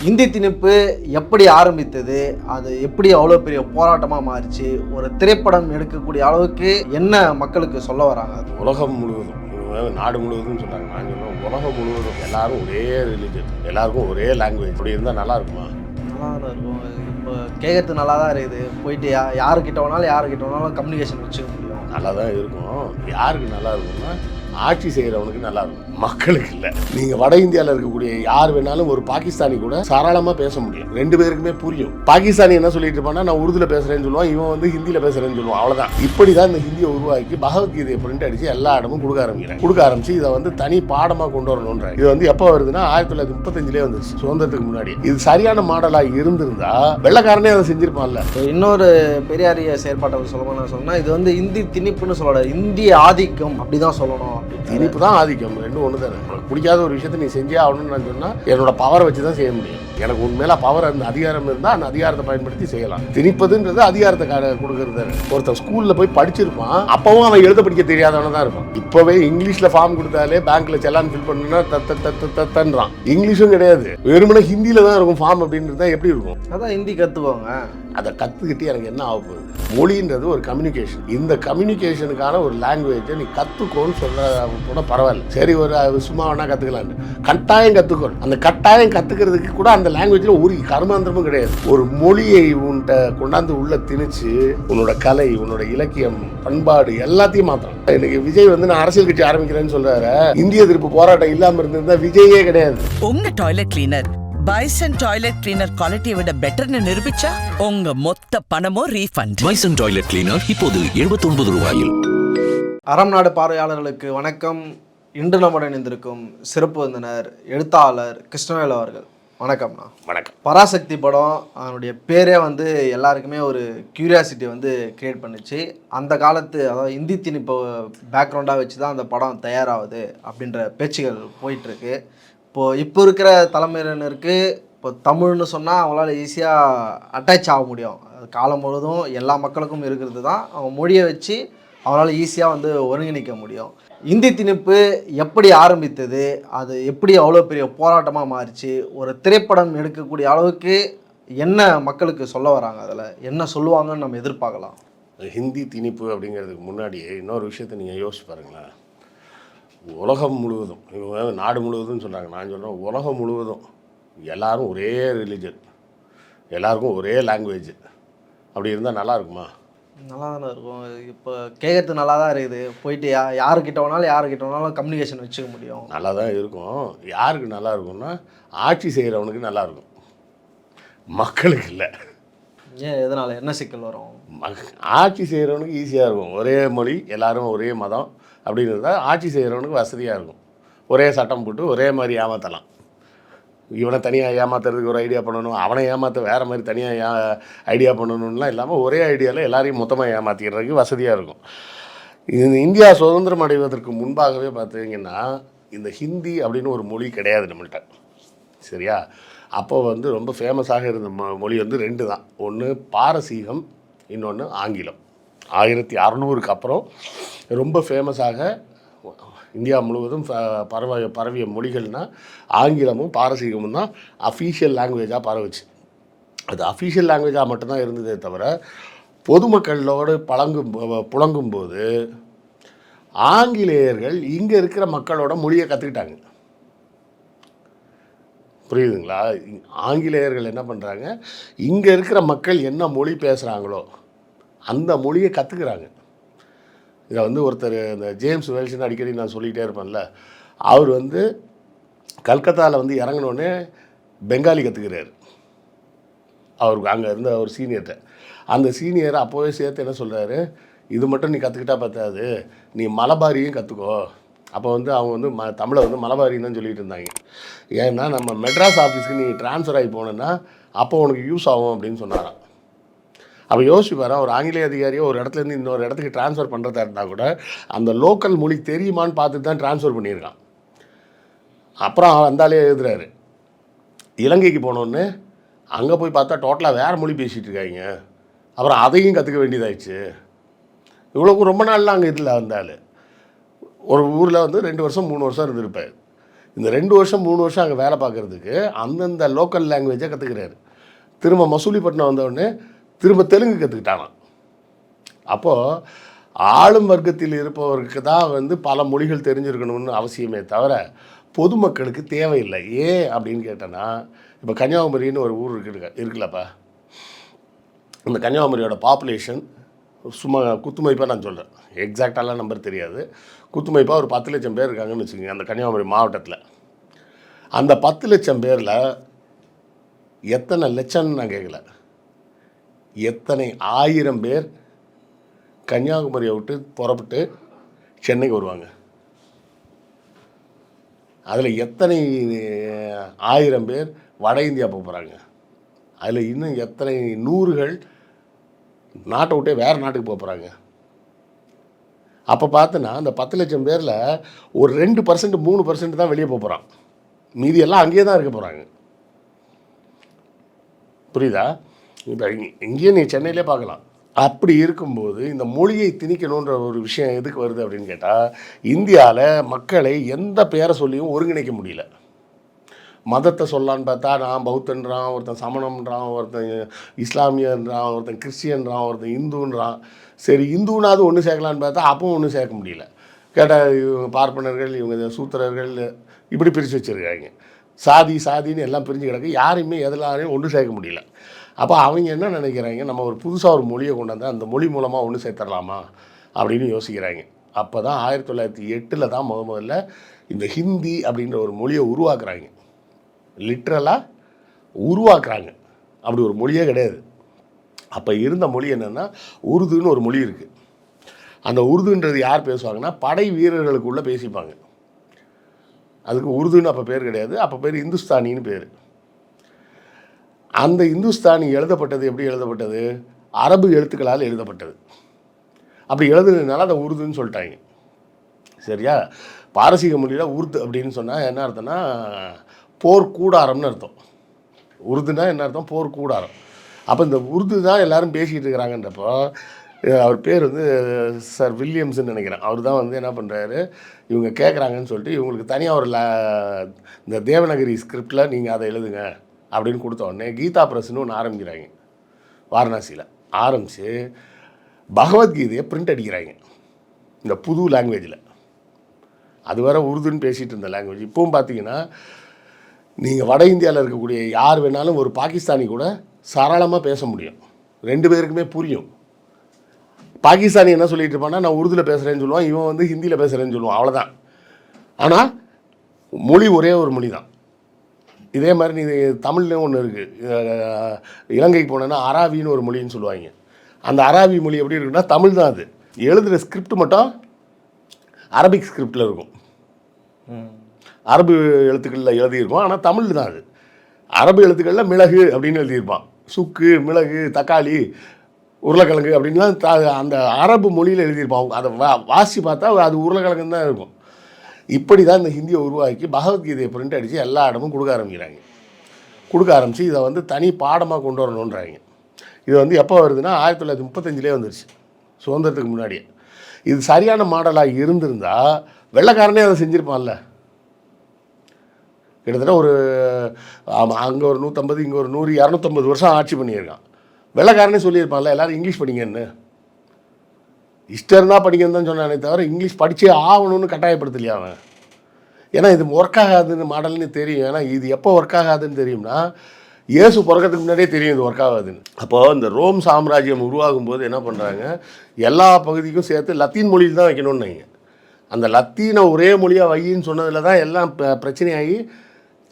இந்தி திணிப்பு எப்படி ஆரம்பித்தது, அது எப்படி அவ்வளோ பெரிய போராட்டமாக மாறிச்சு, ஒரு திரைப்படம் எடுக்கக்கூடிய அளவுக்கு என்ன மக்களுக்கு சொல்ல வராங்க? உலகம் முழுவதும், நாடு முழுவதும் சொல்கிறாங்க. நான் சொல்லுவேன் உலகம் முழுவதும் எல்லாரும் ஒரே ரிலீஜன், எல்லாருக்கும் ஒரே லாங்குவேஜ். அப்படி இருந்தால் நல்லா இருக்குமா? நல்லா தான் இருக்கும். இப்போ கேட்கறது நல்லா தான் இருக்குது. போயிட்டு யாருக்கிட்ட வேணாலும் கம்யூனிகேஷன் வச்சுக்க முடியும். நல்லா தான் இருக்கும். யாருக்கு நல்லா இருக்கும்னா ஆட்சி செய்கிறவனுக்கு நல்லா இருக்கும், மக்களுக்கு இல்லை. நீங்கள் வட இந்தியாவில் இருக்கக்கூடிய யார் வேணாலும் ஒரு பாகிஸ்தானி கூட தாராளமாக பேச முடியும், ரெண்டு பேருக்குமே புரியும். பாகிஸ்தானி என்ன சொல்லிட்டு இருப்பான்னா, நான் உருதுல பேசுகிறேன்னு சொல்லுவான், இவன் வந்து ஹிந்தியில் பேசுகிறேன்னு சொல்லுவான். அவ்வளோதான். இப்படி தான் இந்த ஹிந்தியை உருவாக்கி பகவத்கீதையை பிரிண்ட் அடித்து எல்லா இடமும் கொடுக்க ஆரம்பிச்சு இதை வந்து தனி பாடமாக கொண்டு வரணுன்ற இது வந்து எப்போ வருதுன்னா 1935 வந்துச்சு, சுதந்திரத்துக்கு முன்னாடி. இது சரியான மாடலாக இருந்திருந்தா வெள்ளக்காரனே அதை செஞ்சிருப்பான்ல. இன்னொரு பெரியாரிய செயற்பாட்டை சொல்லணும்னா இது வந்து இந்தி திணிப்புன்னு சொல்லக்கூடாது, இந்திய ஆதிக்கம் அப்படிதான் சொல்லணும். திணிப்பு தான் ஆதிக்கம், ரெண்டும் ஒன்று தானே. உனக்கு பிடிக்காத ஒரு விஷயத்தை நீ செஞ்சே ஆகணும்னு நான் சொன்னால் என்னோட பவரை வச்சு தான் செய்ய முடியும். எனக்கு உண்மையில பவர், அந்த அதிகாரம் இருந்தால் அந்த அதிகாரத்தை பயன்படுத்தி செய்யலாம். திணிப்பதுன்றது அதிகாரத்தை கொடுக்கறது. ஒருத்தன் ஸ்கூலில் போய் படிச்சிருப்பான், அப்பவும் அவன் எழுத படிக்க தெரியாதவன தான் இருப்பான். இப்போவே இங்கிலீஷில் ஃபார்ம் கொடுத்தாலே பேங்க்ல செல்லான் ஃபில் பண்ணுன்னா தன்றான். இங்கிலீஷும் கிடையாது, வெறுமனே ஹிந்தியில் தான் இருக்கும் ஃபார்ம். அப்படின்றது எப்படி இருக்கும்? அதான் ஹிந்தி கற்றுக்கோங்க. அதை கற்றுக்கிட்டு எனக்கு என்ன ஆக போகுது? மொழின்றது ஒரு கம்யூனிகேஷன். இந்த கம்யூனிகேஷனுக்கான ஒரு லாங்குவேஜை நீ கற்றுக்கோன்னு சொல்ல கூட பரவாயில்ல. சரி, ஒரு சும்மா வேணா கற்றுக்கலான்னு. கட்டாயம் கற்றுக்கணும். அந்த கட்டாயம் கற்றுக்கிறதுக்கு கூட அந்த லாங்குவேஜில் ஒரு கர்மாந்திரமும் கிடையாது. ஒரு மொழியை உன்கிட்ட கொண்டாந்து உள்ள திணிச்சு உன்னோட கலை, உன்னோட இலக்கியம், பண்பாடு எல்லாத்தையும் மாத்திரம். இன்னைக்கு விஜய் வந்து நான் அரசியல் கட்சி ஆரம்பிக்கிறேன்னு சொல்றாரு. இந்திய எதிர்ப்பு போராட்டம் இல்லாமல் இருந்திருந்தா விஜயே கிடையாது. உங்க toilet cleaner bison toilet cleaner குவாலிட்டியை விட பெட்டர்னு நிரூபிச்சா உங்க மொத்த பணமும் ரீஃபண்ட். பைசன் டாய்லெட் கிளீனர் இப்போது 79 ரூபாயில். அறம் நாடு பார்வையாளர்களுக்கு வணக்கம். இன்று நம்முடன் இணைந்திருக்கும் சிறப்பு விருந்தினர் எழுத்தாளர் கிருஷ்ணவேல் அவர்கள். வணக்கம்ண்ணா. வணக்கம். பராசக்தி படம், அதனுடைய பேரே வந்து எல்லாருக்குமே ஒரு கியூரியாசிட்டி வந்து கிரியேட் பண்ணுச்சு. அந்த காலத்து, அதாவது இந்தி திணிப்பு பேக்ரவுண்டாக வச்சு தான் அந்த படம் தயாராகுது அப்படின்ற பேச்சுகள் போயிட்டுருக்கு. இப்போ இருக்கிற தலைமுறையினருக்கு இப்போ தமிழ்னு சொன்னால் அவங்களால ஈஸியாக அட்டாச் ஆக முடியும். காலம் முழுவதும் எல்லா மக்களுக்கும் இருக்கிறது தான், அவங்க மொழியை வச்சு அவங்களால ஈஸியாக வந்து ஒருங்கிணைக்க முடியும். இந்தி திணிப்பு எப்படி ஆரம்பித்தது, அது எப்படி அவ்வளோ பெரிய போராட்டமாக மாறிச்சு, ஒரு திரைப்படம் எடுக்கக்கூடிய அளவுக்கு என்ன மக்களுக்கு சொல்ல வராங்க, அதில் என்ன சொல்லுவாங்கன்னு நம்ம எதிர்பார்க்கலாம்? ஹிந்தி திணிப்பு அப்படிங்கிறதுக்கு முன்னாடியே இன்னொரு விஷயத்தை நீங்கள் யோசிச்சு பாருங்களேன். உலகம் முழுவதும், நாடு முழுவதும் சொல்கிறாங்க. நான் சொல்கிறேன் உலகம் முழுவதும் எல்லாரும் ஒரே ரிலீஜன், எல்லாருக்கும் ஒரே லாங்குவேஜ். அப்படி இருந்தால் நல்லா இருக்குமா? நல்லா தானே இருக்கும். இப்போ கேட்கறது நல்லா தான் இருக்குது. போயிட்டு யாருக்கிட்ட வேணாலும் கம்யூனிகேஷன் வச்சுக்க முடியும். நல்லா தான் இருக்கும். யாருக்கு நல்லா இருக்கும்னா ஆட்சி செய்கிறவனுக்கு நல்லா இருக்கும், மக்களுக்கு இல்லை. ஏன், எதனால், என்ன சிக்கல் வரும்? ஆட்சி செய்கிறவனுக்கு ஈஸியாக இருக்கும். ஒரே மொழி, எல்லாரும் ஒரே மதம் அப்படிங்கிறத ஆட்சி செய்கிறவனுக்கு வசதியாக இருக்கும். ஒரே சட்டம் போட்டு ஒரே மாதிரி ஏமாற்றலாம். இவனை தனியாக ஏமாத்துறதுக்கு ஒரு ஐடியா பண்ணணும், அவனை ஏமாற்ற வேறு மாதிரி தனியாக ஐடியா பண்ணணும்லாம் இல்லாமல் ஒரே ஐடியாவில் எல்லாரையும் மொத்தமாக ஏமாற்றிக்கிறதுக்கு வசதியாக இருக்கும். இந்த இந்தியா சுதந்திரம் அடைவதற்கு முன்பாகவே பார்த்தீங்கன்னா இந்த ஹிந்தி அப்படின்னு ஒரு மொழி கிடையாது நம்மள்கிட்ட, சரியா? அப்போ வந்து ரொம்ப ஃபேமஸாக இருந்த மொழி வந்து ரெண்டு தான். ஒன்று பாரசீகம், இன்னொன்று ஆங்கிலம். 1600க்கு அப்புறம் ரொம்ப ஃபேமஸாக இந்தியா முழுவதும் பரவிய மொழிகள்னால் ஆங்கிலமும் பாரசீகமும் தான் அஃபீஷியல் லாங்குவேஜாக பரவுச்சு. அது அஃபீஷியல் லாங்குவேஜாக மட்டும்தான் இருந்ததே தவிர பொதுமக்களோடு புழங்கும்போது ஆங்கிலேயர்கள் இங்கே இருக்கிற மக்களோட மொழியை கற்றுக்கிட்டாங்க. புரியுதுங்களா? ஆங்கிலேயர்கள் என்ன பண்ணுறாங்க, இங்கே இருக்கிற மக்கள் என்ன மொழி பேசுகிறாங்களோ அந்த மொழியை கற்றுக்குறாங்க. இதை வந்து ஒருத்தர், இந்த ஜேம்ஸ் வெல்ஸ்னு அடிக்கடி நான் சொல்லிகிட்டே இருப்பேன்ல, அவர் வந்து கல்கத்தாவில் வந்து இறங்கினோடனே பெங்காலி கற்றுக்கிறார். அவருக்கு அங்கே இருந்த ஒரு சீனியர்கிட்ட. அந்த சீனியர் அப்போவே சேர்த்து என்ன சொல்கிறாரு, இது மட்டும் நீ கற்றுக்கிட்டா பார்த்தாது, நீ மலபாரியும் கற்றுக்கோ. அப்போ வந்து அவங்க வந்து தமிழை வந்து மலபாரின்னு தான் சொல்லிகிட்டு இருந்தாங்க. ஏன்னா நம்ம மெட்ராஸ் ஆஃபீஸ்க்கு நீ ட்ரான்ஸ்ஃபர் ஆகி போனேன்னா அப்போ உனக்கு யூஸ் ஆகும் அப்படின்னு சொன்னாராம். அப்போ யோசிச்சு பாரு, ஒரு ஆங்கிலேய அதிகாரியோ ஒரு இடத்துலேருந்து இன்னொரு இடத்துக்கு ட்ரான்ஸ்ஃபர் பண்ணுறதா இருந்தால் கூட அந்த லோக்கல் மொழி தெரியுமான்னு பார்த்துட்டு தான் ட்ரான்ஸ்ஃபர் பண்ணியிருக்கான். அப்புறம் அந்தாலே எழுதுறாரு, இலங்கைக்கு போனோன்னு அங்கே போய் பார்த்தா டோட்டலாக வேறு மொழி பேசிகிட்டு இருக்காங்க. அப்புறம் அதையும் கற்றுக்க வேண்டியதாகிடுச்சு. இவ்வளோக்கு ரொம்ப நாள்லாம் அங்கே இதில் வந்தால் ஒரு ஊரில் வந்து 2 வருஷம் 3 வருஷம் இருந்திருப்பார். இந்த 2 வருஷம் 3 வருஷம் அங்கே வேலை பார்க்குறதுக்கு அந்தந்த லோக்கல் லாங்குவேஜை கற்றுக்கிறாரு. திரும்ப மசூலிப்பட்டினம் வந்தவுடனே திரும்ப தெலுங்கு கற்றுக்கிட்டானான். அப்போது ஆளும் வர்க்கத்தில் இருப்பவருக்கு தான் வந்து பல மொழிகள் தெரிஞ்சிருக்கணும்னு அவசியமே தவிர பொதுமக்களுக்கு தேவையில்லை. ஏன் அப்படின்னு கேட்டேன்னா, இப்போ கன்னியாகுமரின்னு ஒரு ஊர் இருக்குல்லப்பா, இந்த கன்னியாகுமரியோட பாப்புலேஷன் சும்மா குத்துமதிப்பாக நான் சொல்கிறேன், எக்ஸாக்டாலாம் நம்பர் தெரியாது, குத்துமதிப்பாக ஒரு 10 லட்சம் பேர் இருக்காங்கன்னு வச்சுக்கோங்க அந்த கன்னியாகுமரி மாவட்டத்தில். அந்த 10 லட்சம் பேரில் எத்தனை லட்சம்னு நான் கேட்கல, எத்தனை 1000 பேர் கன்னியாகுமரியை விட்டு புறப்பட்டு சென்னைக்கு வருவாங்க? அதில் எத்தனை 1000 பேர் வட இந்தியா போக போகிறாங்க? அதில் இன்னும் எத்தனை 100கள் நாட்டை விட்டே வேறு நாட்டுக்கு போக போகிறாங்க? அப்போ பார்த்தோன்னா அந்த 10 லட்சம் பேரில் ஒரு 2% 3% தான் வெளியே போக போகிறான், மீதி எல்லாம் அங்கேயே தான் இருக்க போகிறாங்க. புரியுதா? இப்போ இங்கேயே நீ சென்னையிலே பார்க்கலாம். அப்படி இருக்கும்போது இந்த மொழியை திணிக்கணுன்ற ஒரு விஷயம் எதுக்கு வருது அப்படின்னு கேட்டால், இந்தியாவில் மக்களை எந்த பேரை சொல்லியும் ஒருங்கிணைக்க முடியல. மதத்தை சொல்லலான்னு பார்த்தா நான் பௌத்தன்றான், ஒருத்தன் சமணம்ன்றான், ஒருத்தன் இஸ்லாமியன்றான், ஒருத்தன் கிறிஸ்டியன்றான், ஒருத்தன் இந்துன்றான். சரி, இந்துனாவது ஒன்று சேர்க்கலான்னு பார்த்தா அப்பவும் ஒன்றும் சேர்க்க முடியல. கேட்டால் இவங்க பார்ப்பனர்கள், இவங்க சூத்திரர்கள், இப்படி பிரித்து வச்சுருக்காங்க. சாதின்னு எல்லாம் பிரிஞ்சு கிடக்கு, யாரையுமே எதெல்லாரையும் ஒன்று சேர்க்க முடியல. அப்போ அவங்க என்ன நினைக்கிறாங்க, நம்ம ஒரு புதுசாக ஒரு மொழியை கொண்டு வந்தால் அந்த மொழி மூலமாக ஒன்று சேர்த்துடலாமா அப்படின்னு யோசிக்கிறாங்க. அப்போ தான் 1908 தான் முதல்ல இந்த ஹிந்தி அப்படின்ற ஒரு மொழியை உருவாக்குறாங்க. லிட்ரலாக உருவாக்குறாங்க. அப்படி ஒரு மொழியே கிடையாது. அப்போ இருந்த மொழி என்னென்னா உருதுன்னு ஒரு மொழி இருக்குது. அந்த உருதுன்றது யார் பேசுவாங்கன்னா படை வீரர்களுக்குள்ளே பேசிப்பாங்க. அதுக்கு உருதுன்னு அப்போ பேர் கிடையாது, அப்போ பேர் இந்துஸ்தானின்னு பேர். அந்த இந்துஸ்தானி எழுதப்பட்டது எப்படி எழுதப்பட்டது? அரபு எழுத்துக்களால் எழுதப்பட்டது. அப்படி எழுதுனதுனால அதை உருதுன்னு சொல்லிட்டாங்க. சரியா? பாரசீக மொழியில் உருது அப்படின்னு சொன்னால் என்ன அர்த்தம்னா போர் கூடாரம்னு அர்த்தம். உருதுனா என்ன அர்த்தம்? போர் கூடாரம். அப்போ இந்த உருது தான் எல்லோரும் பேசிகிட்டு இருக்கிறாங்கன்றப்போ, அவர் பேர் வந்து சர் வில்லியம்ஸ்ன்னு நினைக்கிறேன். அவர் தான் வந்து என்ன பண்ணுறாரு, இவங்க கேட்குறாங்கன்னு சொல்லிட்டு இவங்களுக்கு தனியாக ஒரு இந்த தேவநகரி ஸ்கிரிப்டில் நீங்கள் அதை எழுதுங்க அப்படின்னு கொடுத்த உடனே கீதா பிரஸ்ன்னு ஒன்று ஆரம்பிக்கிறாங்க வாரணாசியில். ஆரம்பித்து பகவத்கீதையை பிரிண்ட் அடிக்கிறாங்க இந்த புது லாங்குவேஜில். அது வர உருதுன்னு பேசிகிட்டு இருந்த லாங்குவேஜ் இப்போவும் பார்த்தீங்கன்னா நீங்கள் வட இந்தியாவில் இருக்கக்கூடிய யார் வேணாலும் ஒரு பாகிஸ்தானி கூட சரளமாக பேச முடியும், 2 பேருக்குமே புரியும். பாகிஸ்தானி என்ன சொல்லிட்டு இருப்பான்னா நான் உருதுவில் பேசுகிறேன்னு சொல்லுவான், இவன் வந்து ஹிந்தியில் பேசுகிறேன்னு சொல்லுவான், அவ்வளோதான். ஆனால் மொழி ஒரே ஒரு மொழி தான். இதே மாதிரி நீ தமிழ்லேயும் ஒன்று இருக்குது, இலங்கைக்கு போனேன்னா அராபின்னு ஒரு மொழின்னு சொல்லுவாங்க. அந்த அராபி மொழி எப்படி இருக்குன்னா தமிழ் தான். அது எழுதுகிற ஸ்கிரிப்ட் மட்டும் அரபிக் ஸ்கிரிப்டில் இருக்கும், அரபு எழுத்துக்களில் எழுதியிருக்கும், ஆனால் தமிழ் தான் அது. அரபு எழுத்துக்களில் மிளகு அப்படின்னு எழுதியிருப்பான், சுக்கு, மிளகு, தக்காளி, உருளைக்கிழங்கு அப்படின்லாம் அந்த அரபு மொழியில் எழுதியிருப்பான். அதை வாசி பார்த்தா அது உருளைக்கிழங்குன்னு தான் இருக்கும். இப்படி தான் இந்த ஹிந்தியை உருவாக்கி பகவத்கீதையை பிரிண்ட் அடித்து எல்லா இடமும் கொடுக்க ஆரம்பிக்கிறாங்க. கொடுக்க ஆரம்பித்து இதை வந்து தனி பாடமாக கொண்டு வரணுன்றாங்க. இது வந்து எப்போ வருதுன்னா 1935 வந்துருச்சு, சுதந்திரத்துக்கு முன்னாடியே. இது சரியான மாடலாக இருந்திருந்தால் வெள்ளைக்காரனே அதை செஞ்சுருப்பான்ல. கிட்டத்தட்ட ஒரு அங்கே ஒரு 150, இங்கே ஒரு 100, 250 வருஷம் ஆட்சி பண்ணியிருக்கான். வெள்ளைக்காரனே சொல்லியிருப்பான்ல எல்லோரும் இங்கிலீஷ் படிங்கன்னு. இஷ்டம் இருந்தால் படிக்கன்னு தான் சொன்னானே தவிர இங்கிலீஷ் படித்தே ஆகணும்னு கட்டாயப்படுத்தலையா அவன். ஏன்னா இது ஒர்க் ஆகாதுன்னு மாடல்னு தெரியும். ஏன்னா இது எப்போ ஒர்க் ஆகாதுன்னு தெரியும்னா இயேசு பிறக்கிறதுக்கு முன்னாடியே தெரியும் இது ஒர்க் ஆகாதுன்னு. அப்போது இந்த ரோம் சாம்ராஜ்யம் உருவாகும் போது என்ன பண்ணுறாங்க, எல்லா பகுதிக்கும் சேர்த்து லத்தீன் மொழியில் தான் வைக்கணும்னு வைங்க. அந்த லத்தீனை ஒரே மொழியாக வையின்னு சொன்னதில் தான் எல்லாம் பிரச்சனையாகி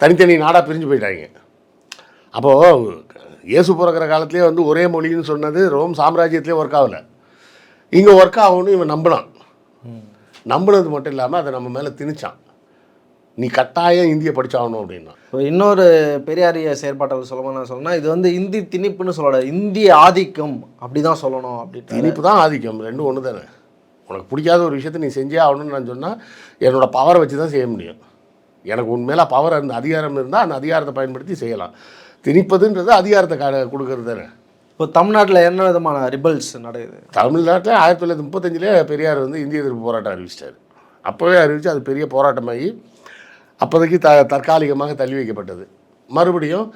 தனித்தனி நாடாக பிரிஞ்சு போயிட்டாங்க. அப்போது இயேசு பிறக்கிற காலத்துலேயே வந்து ஒரே மொழின்னு சொன்னது ரோம் சாம்ராஜ்யத்திலே ஒர்க் ஆகலை. இங்கே ஒர்க் ஆகணும்னு இவன் நம்பினான். நம்பினது மட்டும் இல்லாமல் அதை நம்ம மேலே திணிச்சான், நீ கட்டாயம் இந்தியை படித்தாகணும் அப்படின்னா. இப்போ இன்னொரு பெரியாரிய செயற்பாட்டாளர் சொல்லணும்னா இது வந்து இந்தி திணிப்புன்னு சொல்லக்கூடாது, இந்திய ஆதிக்கம் அப்படி தான் சொல்லணும். அப்படி திணிப்பு தான் ஆதிக்கம், ரெண்டும் ஒன்று தானே. உனக்கு பிடிக்காத ஒரு விஷயத்தை நீ செஞ்சே ஆகணும்னு நான் சொன்னால் என்னோடய பவரை வச்சு தான் செய்ய முடியும். எனக்கு உண்மையில பவர் அந்த அதிகாரம் இருந்தால் அந்த அதிகாரத்தை பயன்படுத்தி செய்யலாம். திணிப்பதுன்றது அதிகாரத்தை கொடுக்கறது தானே. இப்போ தமிழ்நாட்டில் என்ன விதமான ரிபல்ஸ் நடக்குது? தமிழ்நாட்டில் 1935 பெரியார் வந்து இந்திய எதிர்ப்பு போராட்டம் அறிவிச்சிட்டார். அப்போவே அறிவித்து அது பெரிய போராட்டமாகி அப்போதைக்கு தற்காலிகமாக தள்ளி வைக்கப்பட்டது. மறுபடியும்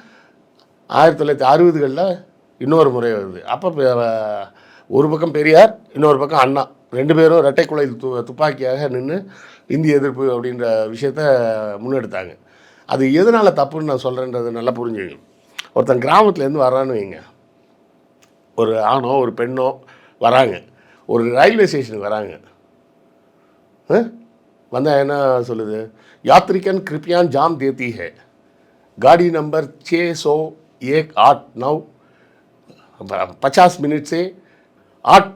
1960களில் இன்னொரு முறை வருது. அப்போ ஒரு பக்கம் பெரியார், இன்னொரு பக்கம் அண்ணா, 2 பேரும் இரட்டை குலை துப்பாக்கியாக நின்று இந்திய எதிர்ப்பு அப்படின்ற விஷயத்த முன்னெடுத்தாங்க. அது எதனால் தப்புன்னு நான் சொல்கிறேன்றது நல்லா புரிஞ்சுக்கணும். ஒருத்தன் கிராமத்துலேருந்து வர்றான்னு வைங்க, ஒரு ஆணோ ஒரு பெண்ணோ வராங்க, ஒரு ரயில்வே ஸ்டேஷனுக்கு வராங்க, வந்தால் என்ன சொல்லுது, யாத்ரிகன் கிருப்பியான் ஜாம் தேத்தி ஹே, गाड़ी नंबर 601 9 50 मिनट से 8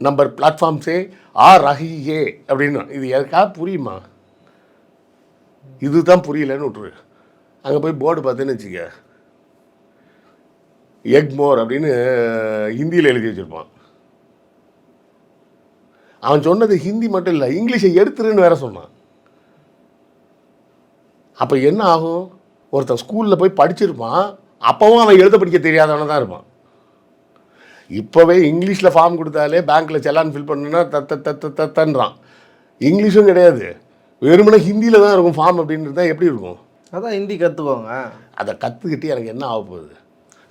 नंबर प्लेटफार्म से आ रही है அப்படின்னா இது எதுக்காக புரியுமா? இதுதான் புரியலன்னு விட்டுரு. அங்கே போய் போர்டு பார்த்தேன்னு வச்சுக்க, எக்மோர் அப்படின்னு ஹிந்தியில் எழுதி வச்சுருப்பான். அவன் சொன்னது ஹிந்தி மட்டும் இல்லை, இங்கிலீஷை எடுத்துருன்னு வேற சொன்னான். அப்போ என்ன ஆகும்? ஒருத்தன் ஸ்கூலில் போய் படிச்சிருப்பான், அப்போவும் அவன் எழுத படிக்க தெரியாதவன தான் இருப்பான். இப்போவே இங்கிலீஷில் ஃபார்ம் கொடுத்தாலே பேங்க்கில் செலான் ஃபில் பண்ணுன்னா தத்தன்றான். இங்கிலீஷும் கிடையாது, வெறுமனே ஹிந்தியில் தான் இருக்கும் ஃபார்ம் அப்படின்றது தான் எப்படி இருக்கும்? அதான் ஹிந்தி கற்றுக்கோங்க. அதை கற்றுக்கிட்டு எனக்கு என்ன ஆக போகுது?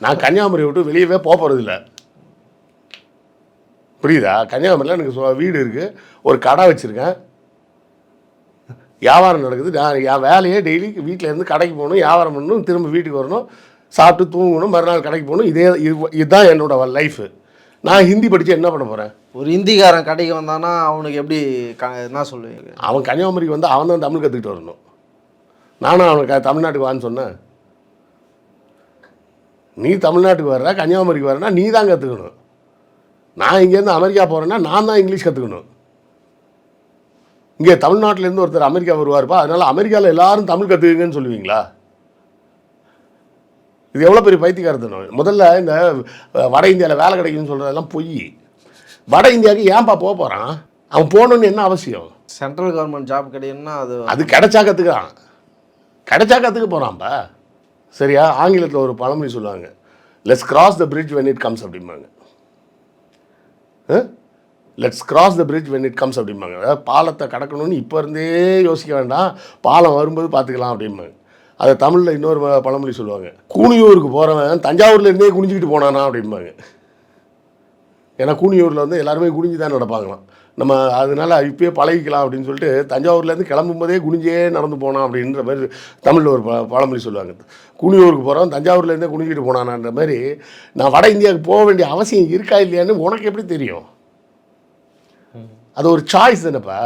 நான் கன்னியாகுமரி விட்டு வெளியவே போகிறதில்ல, புரியுதா? கன்னியாகுமரியில் எனக்கு வீடு இருக்குது, ஒரு கடை வச்சுருக்கேன், வியாபாரம் நடக்குது. நான் என் வேலையே டெய்லி வீட்டிலேருந்து கடைக்கு போகணும், வியாபாரம் பண்ணணும், திரும்ப வீட்டுக்கு வரணும், சாப்பிட்டு தூங்கணும், மறுநாள் கடைக்கு போகணும். இதுதான் என்னோட லைஃபு. நான் ஹிந்தி படித்து என்ன பண்ண போகிறேன்? ஒரு ஹிந்திக்காரன் கடைக்கு வந்தானா அவனுக்கு எப்படி என்ன சொல்லுவீங்க? அவன் கன்னியாகுமரிக்கு வந்து அவன் தான் தமிழ் கற்றுக்கிட்டு வரணும். நானும் அவனுக்கு தமிழ்நாட்டுக்கு வான்னு சொன்னேன். நீ தமிழ்நாட்டுக்கு வர்ற, கன்னியாகுமரிக்கு வரனா நீ தான் கற்றுக்கணும். நான் இங்கேருந்து அமெரிக்கா போகிறேன்னா நான் தான் இங்கிலீஷ் கற்றுக்கணும். இங்கே தமிழ்நாட்டிலேருந்து ஒருத்தர் அமெரிக்கா வருவார்ப்பா, அதனால் அமெரிக்காவில் எல்லாரும் தமிழ் கற்றுக்குங்கன்னு சொல்லுவீங்களா? இது எவ்வளோ பெரிய பைத்தியக்காரத்தனம். முதல்ல இந்த வட இந்தியாவில் வேலை கிடைக்குன்னு சொல்கிறதெல்லாம் பொய். வட இந்தியாவுக்கு ஏன்பா போக போகிறான்? அவன் போகணுன்னு என்ன அவசியம்? சென்ட்ரல் கவர்மெண்ட் ஜாப் கிடைக்குன்னா அது கிடைச்சா கற்றுக்கிறான், கிடைச்சா கற்றுக்க போகிறான்ப்பா. சரியா? ஆங்கிலத்தில் ஒரு பழமொழி சொல்லுவாங்க, let's cross the bridge when it comes அப்படிம்பாங்க. Let's cross the bridge when it comes அப்படிம்பாங்க. அதாவது பாலத்தை கடக்கணும்னு இப்போ இருந்தே யோசிக்க வேண்டாம், பாலம் வரும்போது பார்த்துக்கலாம் அப்படிம்பாங்க. அதை தமிழில் இன்னொரு பழமொழி சொல்லுவாங்க, கூனியூருக்கு போகிறவன் தஞ்சாவூர்லேருந்தே குனிஞ்சிக்கிட்டு போனானா அப்படிம்பாங்க. ஏன்னா கூனியூரில் வந்து எல்லாருமே குனிஞ்சு தான் நடப்பாங்களாம். நம்ம அதனால் இப்போயே பழகிக்கலாம் அப்படின்னு சொல்லிட்டு தஞ்சாவூர்லேருந்து கிளம்பும்போதே குனிஞ்சே நடந்து போனான் அப்படின்ற மாதிரி தமிழில் ஒரு பழமொழி சொல்லுவாங்க. கூனியூருக்கு போகிறவன் தஞ்சாவூர்லேருந்தே குனிஞ்சிக்கிட்டு போனானான்ற மாதிரி நான் வட இந்தியாவுக்கு போக வேண்டிய அவசியம் இருக்கா இல்லையான்னு உனக்கு எப்படி தெரியும்? அது ஒரு சாய்ஸ் தானேப்பா.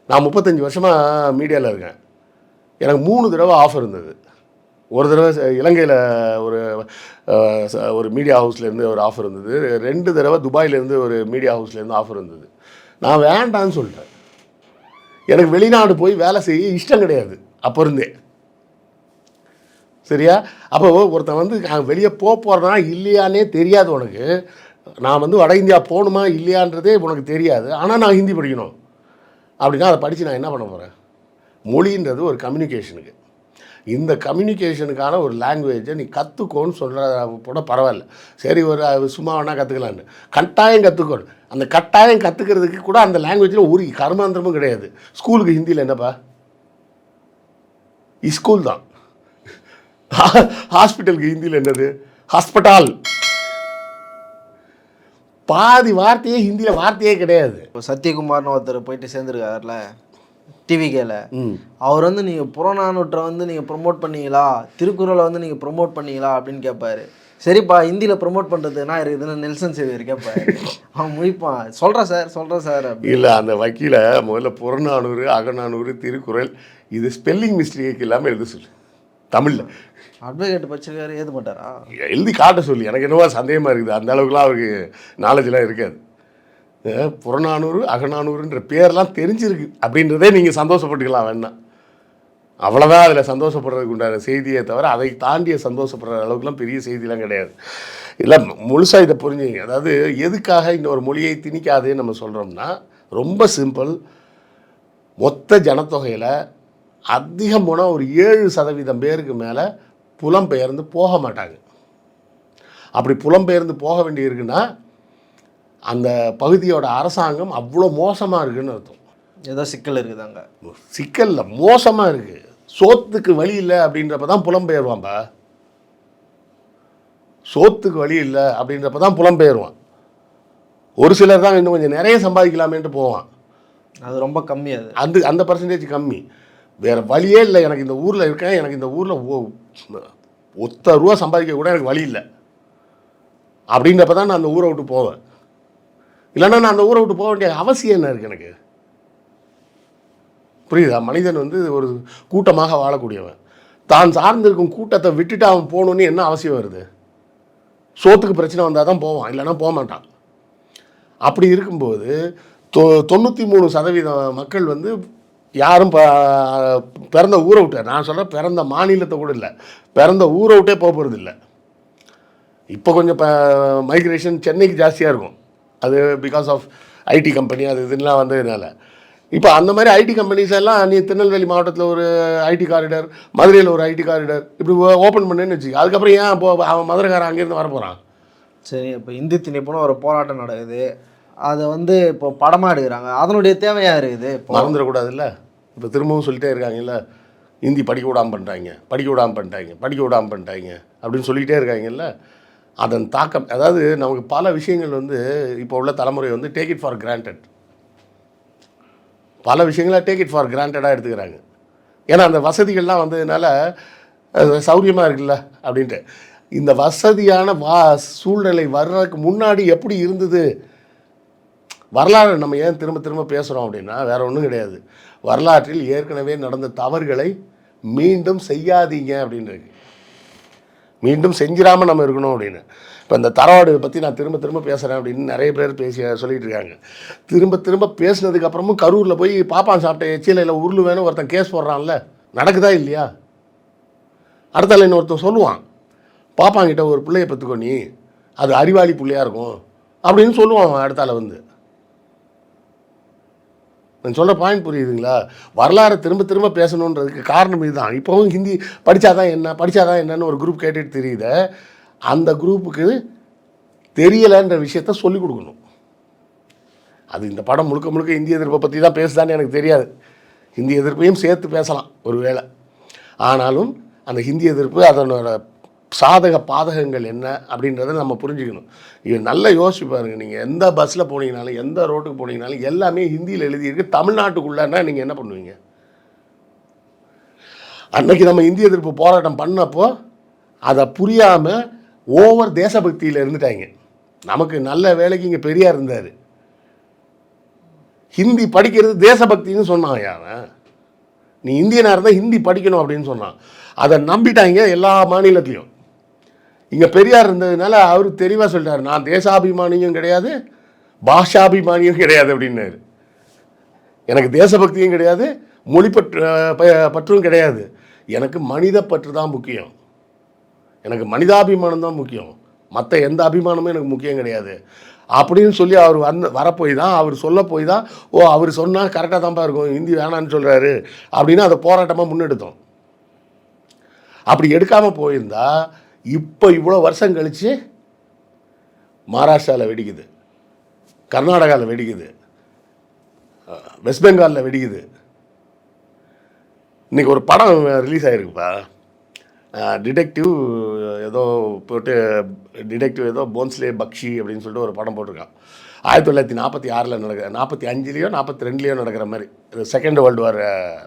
நான் 35 வருஷமாக மீடியாவில் இருக்கேன். எனக்கு 3 தடவை ஆஃபர் இருந்தது. ஒரு தடவை இலங்கையில் ஒரு மீடியா ஹவுஸ்லேருந்து ஒரு ஆஃபர் இருந்தது. 2 தடவை துபாயிலேருந்து ஒரு மீடியா ஹவுஸ்லேருந்து ஆஃபர் இருந்தது. நான் வேண்டான்னு சொல்லிட்டேன். எனக்கு வெளிநாடு போய் வேலை செய்ய இஷ்டம் கிடையாது அப்போ இருந்தே. சரியா? அப்போ ஒருத்தன் வந்து வெளியே போகிறனா இல்லையானே தெரியாது உனக்கு. நான் வந்து வட இந்தியா போகணுமா இல்லையான்றதே உனக்கு தெரியாது, ஆனால் நான் ஹிந்தி படிக்கணும் அப்படின்னா அதை படித்து நான் என்ன பண்ண போகிறேன்? மொழின்றது ஒரு கம்யூனிகேஷனுக்கு. இந்த கம்யூனிகேஷனுக்கான ஒரு லாங்குவேஜை நீ கற்றுக்கோன்னு சொல்கிற கூட பரவாயில்ல, சரி ஒரு சும்மா வேணா கற்றுக்கலான்னு. கட்டாயம் கற்றுக்கணும். அந்த கட்டாயம் கற்றுக்கிறதுக்கு கூட அந்த லாங்குவேஜில் ஒரு கர்மாந்திரமும் கிடையாது. ஸ்கூலுக்கு ஹிந்தியில் என்னப்பா? ஸ்கூல் தான். ஹாஸ்பிட்டலுக்கு ஹிந்தியில் என்னது? ஹாஸ்பிட்டால். பாதி வார்த்தையே ஹிந்தியில் வார்த்தையே கிடையாது. இப்போ சத்யகுமார்னு ஒருத்தர் போயிட்டு சேர்ந்துருக்காருல டிவிகேல, அவர் வந்து நீங்கள் புறநானூற்றை வந்து நீங்கள் ப்ரொமோட் பண்ணீங்களா, திருக்குறளை வந்து நீங்கள் ப்ரொமோட் பண்ணீங்களா அப்படின்னு கேட்பாரு. சரிப்பா ஹிந்தியில் ப்ரொமோட் பண்ணுறது என்ன இருக்குதுன்னு நெல்சன் சேவியர் கேட்பாரு. அவன் முடிப்பான், சொல்கிறேன் சார் அப்படி. இல்லை, அந்த வக்கீல முதல்ல புறநானூறு அகநானூறு திருக்குறள் இது ஸ்பெல்லிங் மிஸ்டேக் இல்லாமல் எழுத சொல்லு தமிழில். அட்வொகேட் படிச்சிருக்காரு, எழுத மாட்டாரா? எழுதி காட்ட சொல்லி. எனக்கு என்னவோ சந்தேகமாக இருக்குது, அந்த அளவுக்குலாம் அவருக்கு நாலேஜெலாம் இருக்காது. புறநானூறு அகநானூறுன்ற பேர்லாம் தெரிஞ்சிருக்கு அப்படின்றதே நீங்கள் சந்தோஷப்பட்டுக்கலாம் வேணா. அவ்வளோதான் அதில் சந்தோஷப்படுறதுக்கு உண்டான செய்தியை தவிர அதை தாண்டிய சந்தோஷப்படுற அளவுக்குலாம் பெரிய செய்திலாம் கிடையாது. இல்லை, முழுசாக இதை புரிஞ்சுங்க. அதாவது எதுக்காக இந்த ஒரு மொழியை திணிக்காதேன்னு நம்ம சொல்கிறோம்னா ரொம்ப சிம்பிள். மொத்த ஜனத்தொகையில் அதிகம் போனால் ஒரு 7% பேருக்கு மேலே புலம்பெயர்ந்து போக மாட்டாங்க. அப்படி புலம்பெயர்ந்து போக வேண்டியிருக்குன்னா அந்த பகுதியோட அரசாங்கம் அவ்வளோ மோசமாக இருக்குதுன்னு அர்த்தம். ஏதோ சிக்கல் இருக்குதாங்க. சிக்கல்ல மோசமாக இருக்குது. சோத்துக்கு வழி இல்லை அப்படின்றப்ப தான் புலம்பெயர்வான்பா. சோத்துக்கு வழி இல்லை அப்படின்றப்ப தான் புலம்பெயர்வான். ஒரு சிலர் தான் இன்னும் கொஞ்சம் நிறைய சம்பாதிக்கலாமேன்ட்டு போவான். அது ரொம்ப கம்மி. அது அந்த பர்சன்டேஜ் கம்மி. வேறு வழியே இல்லை, எனக்கு இந்த ஊரில் இருக்கேன், எனக்கு இந்த ஊரில் ஒத்த ரூபா சம்பாதிக்க கூட எனக்கு வழி இல்லை அப்படின்றப்ப தான் நான் அந்த ஊரை விட்டு போவேன். இல்லைன்னா நான் அந்த ஊரை விட்டு போக வேண்டிய அவசியம் என்ன இருக்குது எனக்கு? புரியுதா? மனிதன் வந்து ஒரு கூட்டமாக வாழக்கூடியவன். தான் சார்ந்திருக்கும் கூட்டத்தை விட்டுட்டு அவன் போகணுன்னு என்ன அவசியம் வருது? சோத்துக்கு பிரச்சனை வந்தால் தான் போவான், இல்லைன்னா போக மாட்டான். அப்படி இருக்கும்போது 93% மக்கள் வந்து யாரும் பிறந்த ஊரை விட்டு, நான் சொல்கிறேன் பிறந்த மாநிலத்தை கூட இல்லை, பிறந்த ஊரை விட்டே போக போகிறது இல்லை. இப்போ கொஞ்சம் மைக்ரேஷன் சென்னைக்கு ஜாஸ்தியாக இருக்கும். அது பிகாஸ் ஆஃப் ஐடி கம்பெனி அது இதெல்லாம் வந்ததுனால. இப்போ அந்த மாதிரி ஐடி கம்பெனிஸ் எல்லாம் நீ திருநெல்வேலி மாவட்டத்தில் ஒரு ஐடி காரிடர், மதுரையில் ஒரு ஐடி காரிடர் இப்படி ஓப்பன் பண்ணேன்னு வச்சுக்க. அதுக்கப்புறம் ஏன் அவன் மதுரைக்காரன் அங்கேருந்து வர போகிறான்? சரி, இப்போ இந்தி திணிப்புன்னு ஒரு போராட்டம் நடக்குது, அதை வந்து இப்போ படமாக எடுக்கிறாங்க. அதனுடைய தேவையாக இருக்குது. இப்போ மறந்துடக்கூடாதுல்ல. இப்போ திரும்பவும் சொல்லிட்டே இருக்காங்கல்ல, ஹிந்தி படிக்க விடாமல் பண்ணிட்டாங்க அப்படின்னு சொல்லிகிட்டே இருக்காங்கல்ல. அதன் தாக்கம், அதாவது நமக்கு பல விஷயங்கள் வந்து இப்போ உள்ள தலைமுறை வந்து டேக் இட் ஃபார் கிராண்டட். பல விஷயங்களை டேக் இட் ஃபார் கிராண்டடாக எடுத்துக்கிறாங்க. ஏன்னா அந்த வசதிகள்லாம் வந்ததுனால சௌரியமாக இருக்குல்ல அப்படின்ட்டு. இந்த வசதியான சூழ்நிலை வர்றதுக்கு முன்னாடி எப்படி இருந்தது வரலாறு நம்ம ஏன் திரும்ப திரும்ப பேசுகிறோம் அப்படின்னா வேறு ஒன்றும் கிடையாது. வரலாற்றில் ஏற்கனவே நடந்த தவறுகளை மீண்டும் செய்யாதீங்க அப்படின்றது, மீண்டும் செஞ்சிடாமல் நம்ம இருக்கணும் அப்படின்னு. இப்போ இந்த தரவாடு பற்றி நான் திரும்ப திரும்ப பேசுகிறேன் அப்படின்னு நிறைய பேர் சொல்லிகிட்டு இருக்காங்க. திரும்ப திரும்ப பேசினதுக்கப்புறமும் கரூரில் போய் பாப்பான் சாப்பிட்ட எச்சிலையில் உருள் வேணும் ஒருத்தன் கேஸ் போடுறான்ல, நடக்குதா இல்லையா? அடுத்தால இன்னொருத்தன் சொல்லுவான், பாப்பாங்கிட்ட ஒரு பிள்ளையை பெற்றுக்கோ நீ, அது அறிவாளி பிள்ளையாக இருக்கும் அப்படின்னு சொல்லுவான் அடுத்தால வந்து. நான் சொல்கிற பாயிண்ட் புரியுதுங்களா? வரலாறு திரும்ப திரும்ப பேசணுன்றதுக்கு காரணம் இதுதான். இப்போவும் ஹிந்தி படித்தாதான் என்னன்னு ஒரு குரூப் கேட்டுட்டு தெரியுது. அந்த குரூப்புக்கு தெரியலைன்ற விஷயத்த சொல்லிக் கொடுக்கணும். அது இந்த படம் முழுக்க முழுக்க இந்திய எதிர்ப்பை பற்றி தான் பேசுதான்னு எனக்கு தெரியாது. ஹிந்தி எதிர்ப்பையும் சேர்த்து பேசலாம் ஒரு வேளை. ஆனாலும் அந்த ஹிந்தி எதிர்ப்பு அதனோட சாதக பாதகங்கள் என்ன அப்படின்றத நம்ம புரிஞ்சுக்கணும். இது நல்லா யோசிச்சு பாருங்க. நீங்கள் எந்த பஸ்ஸில் போனீங்கனாலும் எந்த ரோட்டுக்கு போனீங்கனாலும் எல்லாமே ஹிந்தியில் எழுதியிருக்கு. தமிழ்நாட்டுக்குள்ளன்னா நீங்கள் என்ன பண்ணுவீங்க? அன்னைக்கு நம்ம இந்திய எதிர்ப்பு போராட்டம் பண்ணப்போ அதை புரியாமல் ஓவர் தேசபக்தியில் இருந்துட்டாங்க. நமக்கு நல்ல வேலைக்கு இங்கே பெரியார் இருந்தார். ஹிந்தி படிக்கிறது தேசபக்தின்னு சொன்னான். அவன் நீ இந்தியனாக இருந்தால் ஹிந்தி படிக்கணும் அப்படின்னு சொன்னான். அதை நம்பிட்டாங்க எல்லா மாநிலத்திலையும். இங்கே பெரியார் இருந்ததுனால அவர் தெளிவாக சொல்லிட்டார், நான் தேசாபிமானியும் கிடையாது பாஷாபிமானியும் கிடையாது அப்படின்னாரு. எனக்கு தேசபக்தியும் கிடையாது, மொழி பற்றும் கிடையாது, எனக்கு மனித பற்று தான் முக்கியம், எனக்கு மனிதாபிமானம் தான் முக்கியம், மற்ற எந்த அபிமானமும் எனக்கு முக்கியம் கிடையாது அப்படின்னு சொல்லி அவர் வரப்போய் தான், அவர் சொல்ல போய் தான், அவர் சொன்னால் கரெக்டாக தான்ப்பா இருக்கும், ஹிந்தி வேணான்னு சொல்கிறாரு அப்படின்னு அதை போராட்டமாக முன்னெடுத்தோம். அப்படி எடுக்காமல் போயிருந்தா இப்போ இவ்வளோ வருஷம் கழித்து மகாராஷ்டிராவில் வெடிக்குது, கர்நாடகாவில் வெடிக்குது, வெஸ்ட் பெங்காலில் வெடிக்குது. இன்றைக்கி ஒரு படம் ரிலீஸ் ஆகிருக்குப்பா, டிடெக்டிவ் ஏதோ போட்டு, டிடெக்டிவ் ஏதோ போன்ஸ்லே பக்ஷி அப்படின்னு சொல்லிட்டு ஒரு படம் போட்டிருக்கான். 1946 நடக்கிற 45லேயோ 42லேயோ நடக்கிற மாதிரி செகண்ட் வேர்ல்டு வார்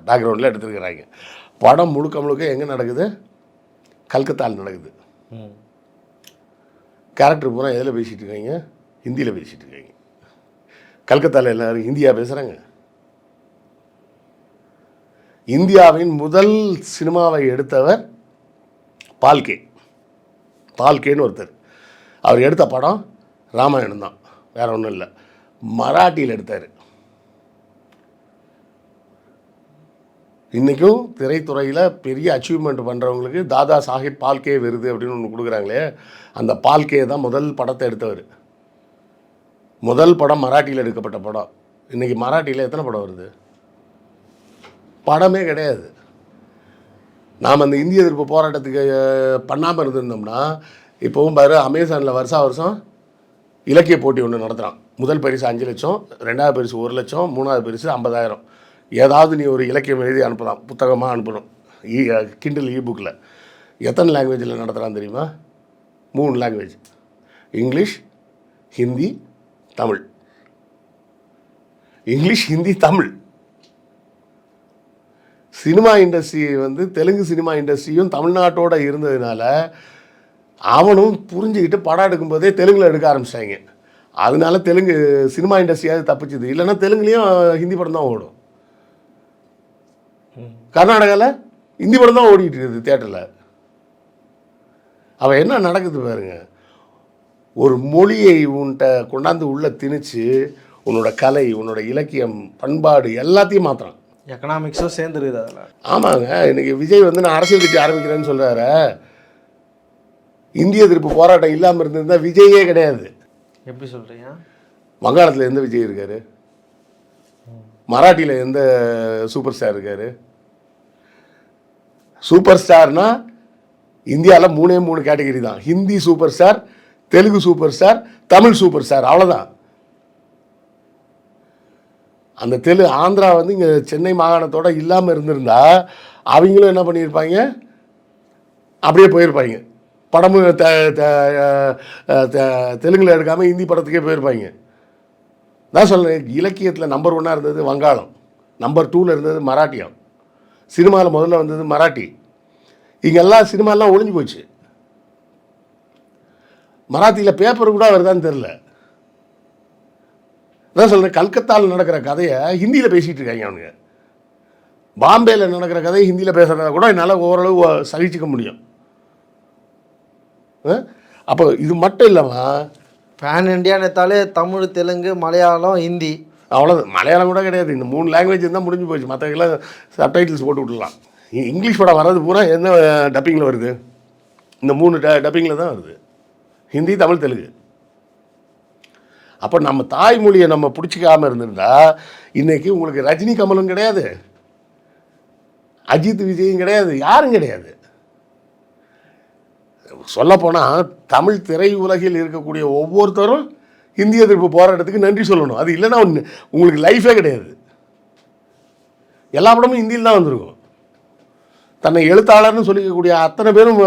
பேக்ரவுண்டில் எடுத்துருக்கிறாங்க. படம் முழுக்க முழுக்க எங்கே நடக்குது? கல்கத்தாவில் நடக்குது. கேரக்டர் பூரா எதில் பேசிகிட்டு இருக்காங்க? ஹிந்தியில் பேசிகிட்டு இருக்காங்க. கல்கத்தாவில் எல்லோரும் ஹிந்தியாக பேசுகிறாங்க. இந்தியாவின் முதல் சினிமாவை எடுத்தவர் பால்கேன்னு ஒருத்தர். அவர் எடுத்த படம் ராமாயணம் தான், வேறு ஒன்றும் இல்லை. மராட்டியில் எடுத்தார். இன்றைக்கும் திரைத்துறையில் பெரிய அச்சீவ்மெண்ட் பண்ணுறவங்களுக்கு தாதா சாஹிப் பால்கே விருது அப்படின்னு ஒன்று கொடுக்குறாங்களே, அந்த பால்கே தான் முதல் படத்தை எடுத்தவர். முதல் படம் மராட்டியில் எடுக்கப்பட்ட படம். இன்றைக்கி மராட்டியில் எத்தனை படம் வருது? படமே கிடையாது. நாம் அந்த இந்திய எதிர்ப்பு போராட்டத்துக்கு பண்ணாமல் இருந்திருந்தோம்னா இப்போவும் பாரு, அமேசானில் வருஷம் இலக்கிய போட்டி ஒன்று நடத்துகிறான். முதல் பரிசு 5 லட்சம், 2வது பரிசு 1 லட்சம், 3வது பரிசு 50,000. ஏதாவது நீ ஒரு இலக்கியம் எழுதி அனுப்பலாம், புத்தகமாக அனுப்பணும், கிண்டில் புக்கில். எத்தனை லாங்குவேஜில் நடத்துகிறான் தெரியுமா? 3 language: English, Hindi, Tamil. English, Hindi, Tamil. Cinema industry வந்து தெலுங்கு சினிமா இண்டஸ்ட்ரியும் தமிழ்நாட்டோடு இருந்ததுனால அவனும் புரிஞ்சுக்கிட்டு படம் எடுக்கும்போதே தெலுங்கில் எடுக்க ஆரம்பிச்சிட்டாங்க. அதனால தெலுங்கு சினிமா இண்டஸ்ட்ரியாவது தப்பிச்சுது. இல்லைன்னா தெலுங்குலேயும் ஹிந்தி படம் தான் ஓடும். கர்நாடகாவில் ஹிந்தி படம் தான் ஓடிக்கிட்டு இருக்குது தியேட்டரில். அவன் என்ன நடக்குது பாருங்க. ஒரு மொழியை உன்கிட்ட கொண்டாந்து உள்ளே திணிச்சு உன்னோட கலை, உன்னோட இலக்கியம், பண்பாடு எல்லாத்தையும் மாற்றுறான். எக்கனாமிக்ஸும் சேர்ந்துருக்குது அதில். ஆமாங்க. இன்றைக்கி விஜய் வந்து நான் அரசியல் கட்சி ஆரம்பிக்கிறேன்னு சொல்கிறாரு. இந்திய எதிர்ப்பு போராட்டம் இல்லாமல் இருந்திருந்தால் விஜயே கிடையாது. எப்படி சொல்கிறீங்க? வங்காளத்தில் எந்த விஜய் இருக்கார்? மராட்டியில் எந்த சூப்பர் ஸ்டார் இருக்கார்? சூப்பர் ஸ்டார்னா இந்தியாவில் 3 கேட்டகரி தான். Hindi super star, Telugu super star, Tamil super star, அவ்வளோதான். அந்த ஆந்திரா வந்து இங்கே சென்னை மாகாணத்தோடு இல்லாமல் இருந்திருந்தா அவங்களும் என்ன பண்ணியிருப்பாங்க, அப்படியே போயிருப்பாங்க. படமும் தெலுங்கில் எடுக்காமல் ஹிந்தி படத்துக்கே போயிருப்பாங்க. நான் சொல்கிறேன், இலக்கியத்தில் நம்பர் 1 இருந்தது வங்காளம், நம்பர் 2 இருந்தது மராட்டியம், சினிமாவில் முதல்ல வந்தது மராட்டி. இங்கெல்லாம் சினிமாலாம் ஒழிஞ்சு போச்சு. மராத்தியில் பேப்பர் கூட வருதான்னு தெரில. நான் சொல்கிறேன், கல்கத்தாவில் நடக்கிற கதையை ஹிந்தியில் பேசிகிட்டு இருக்காங்க அவனுங்க. பாம்பேயில் நடக்கிற கதையை ஹிந்தியில் பேசுகிறத கூட என்னால் ஓரளவு சகிச்சிக்க முடியும். அப்போ இது மட்டும் இல்லாமல் பேன் இண்டியானத்தாலே தமிழ், தெலுங்கு, மலையாளம், ஹிந்தி, அவ்வளோதான். மலையாளம் கூட கிடையாது. இந்த 3 லாங்குவேஜ் இருந்தால் முடிஞ்சு போச்சு. மற்றவங்களாம் சப்டைட்டில்ஸ் போட்டு விட்டுலாம். இங்கிலீஷ் படம் வர்றது பூரா என்ன டப்பிங்கில் வருது? இந்த 3 டப்பிங்கில் தான் வருது: ஹிந்தி, தமிழ், தெலுங்கு. அப்போ நம்ம தாய்மொழியை நம்ம பிடிச்சிக்காமல் இருந்திருந்தா இன்றைக்கி உங்களுக்கு ரஜினி கமலும் கிடையாது, அஜித் விஜயும் கிடையாது, யாரும் கிடையாது. சொல்லப்போனால் தமிழ் திரையுலகில் இருக்கக்கூடிய ஒவ்வொருத்தரும் ஹிந்தி எதிர்ப்பு போராட்டத்துக்கு நன்றி சொல்லணும். அது இல்லைன்னா உங்களுக்கு லைஃபே கிடையாது. எல்லா படமும் ஹிந்தியில் தான் வந்திருக்கும். தன்னை எழுத்தாளர்னு சொல்லிக்கக்கூடிய அத்தனை பேரும்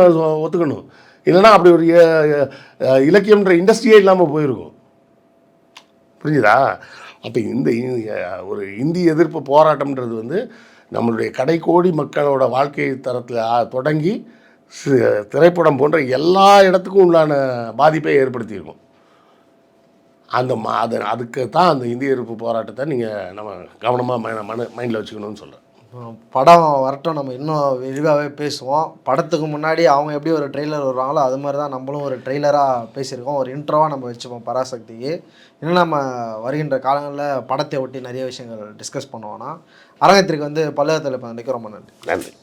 ஒத்துக்கணும். இல்லைன்னா அப்படி ஒரு இலக்கியம்ன்ற இண்டஸ்ட்ரியே இல்லாமல் போயிருக்கும். புரிஞ்சுதா? அப்போ இந்த ஒரு இந்தி எதிர்ப்பு போராட்டம்ன்றது வந்து நம்மளுடைய கடைக்கோடி மக்களோட வாழ்க்கை தரத்தில் தொடங்கி திரைப்படம் போன்ற எல்லா இடத்துக்கும் உள்ளான பாதிப்பை ஏற்படுத்தியிருக்கும். அதுக்கு தான் அந்த இந்திய எதிர்ப்பு போராட்டத்தை நீங்கள் நம்ம கவனமாக மைண்டில் வச்சுக்கணும்னு சொல்கிறேன். படம் வரட்டும், நம்ம இன்னும் விரிவாகவே பேசுவோம். படத்துக்கு முன்னாடி அவங்க எப்படி ஒரு ட்ரெய்லர் வருவாங்களோ அது மாதிரி தான் நம்மளும் ஒரு ட்ரெய்லராக பேசியிருக்கோம், ஒரு இன்ட்ரோவாக நம்ம வச்சுப்போம் பராசக்திக்கு. இன்னும் நம்ம வருகின்ற காலங்களில் படத்தை ஒட்டி நிறைய விஷயங்கள் டிஸ்கஸ் பண்ணுவோன்னா அரங்கத்திற்கு வந்து பல்லவத்தில் இப்போ நினைக்க ரொம்ப நன்றி.